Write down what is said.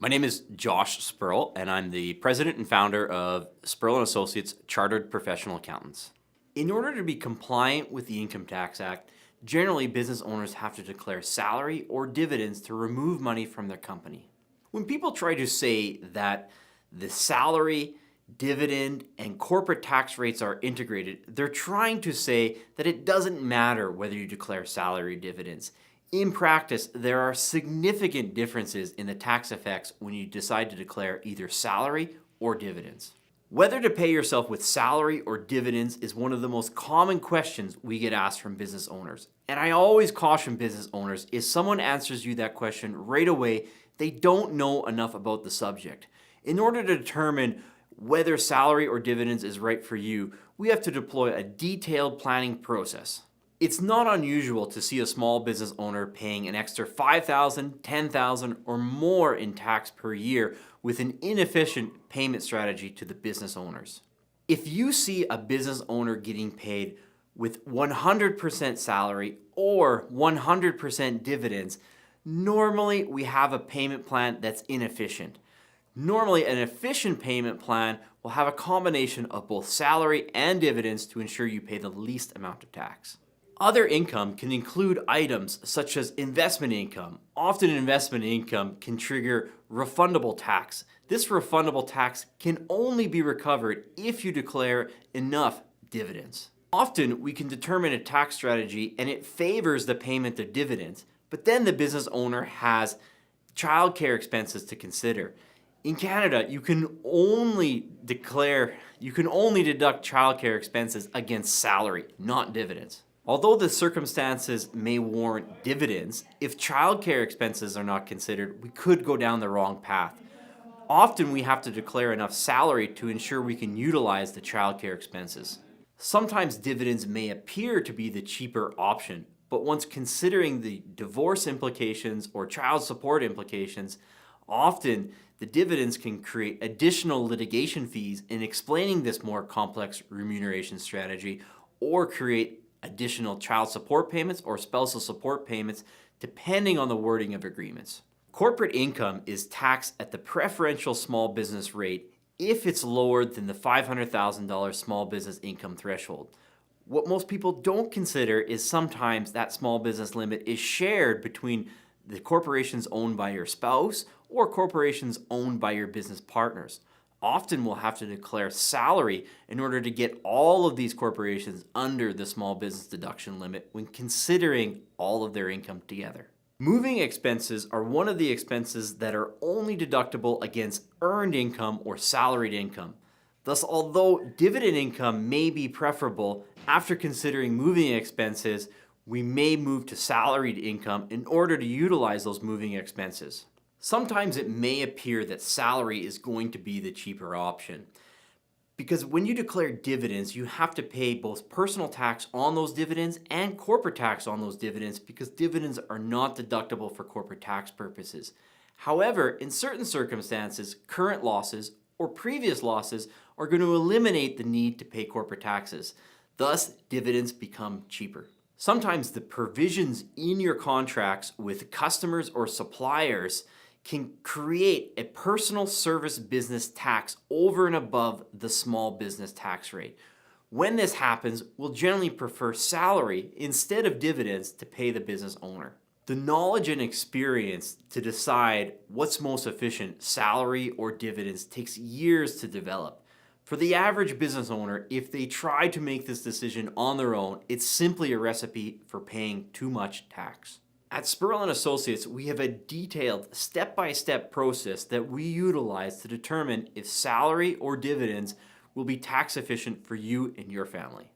My name is Josh Spurrell, and I'm the president and founder of Spurrell & Associates Chartered Professional Accountants. In order to be compliant with the Income Tax Act, generally business owners have to declare salary or dividends to remove money from their company. When people try to say that the salary, dividend, and corporate tax rates are integrated, they're trying to say that it doesn't matter whether you declare salary or dividends. In practice, there are significant differences in the tax effects when you decide to declare either salary or dividends. Whether to pay yourself with salary or dividends is one of the most common questions we get asked from business owners. And I always caution business owners, if someone answers you that question right away, they don't know enough about the subject. In order to determine whether salary or dividends is right for you, we have to deploy a detailed planning process. It's not unusual to see a small business owner paying an extra $5,000, $10,000, or more in tax per year with an inefficient payment strategy to the business owners. If you see a business owner getting paid with 100% salary or 100% dividends, normally we have a payment plan that's inefficient. Normally, an efficient payment plan will have a combination of both salary and dividends to ensure you pay the least amount of tax. Other income can include items such as investment income. Often investment income can trigger refundable tax. This refundable tax can only be recovered if you declare enough dividends. Often we can determine a tax strategy and it favors the payment of dividends, but then the business owner has childcare expenses to consider. In Canada, you can only deduct childcare expenses against salary, not dividends. Although the circumstances may warrant dividends, if childcare expenses are not considered, we could go down the wrong path. Often we have to declare enough salary to ensure we can utilize the childcare expenses. Sometimes dividends may appear to be the cheaper option, but once considering the divorce implications or child support implications, often the dividends can create additional litigation fees in explaining this more complex remuneration strategy or create additional child support payments or spousal support payments depending on the wording of agreements. Corporate income is taxed at the preferential small business rate if it's lower than the $500,000 small business income threshold. What most people don't consider is sometimes that small business limit is shared between the corporations owned by your spouse or corporations owned by your business partners. Often we'll have to declare salary in order to get all of these corporations under the small business deduction limit when considering all of their income together. Moving expenses are one of the expenses that are only deductible against earned income or salaried income. Thus, although dividend income may be preferable, after considering moving expenses, we may move to salaried income in order to utilize those moving expenses. Sometimes it may appear that salary is going to be the cheaper option because when you declare dividends, you have to pay both personal tax on those dividends and corporate tax on those dividends because dividends are not deductible for corporate tax purposes. However, in certain circumstances, current losses or previous losses are going to eliminate the need to pay corporate taxes. Thus, dividends become cheaper. Sometimes the provisions in your contracts with customers or suppliers can create a personal service business tax over and above the small business tax rate. When this happens, we'll generally prefer salary instead of dividends to pay the business owner. The knowledge and experience to decide what's most efficient, salary or dividends, takes years to develop. For the average business owner, if they try to make this decision on their own, it's simply a recipe for paying too much tax. At Spurrell & Associates, we have a detailed step-by-step process that we utilize to determine if salary or dividends will be tax efficient for you and your family.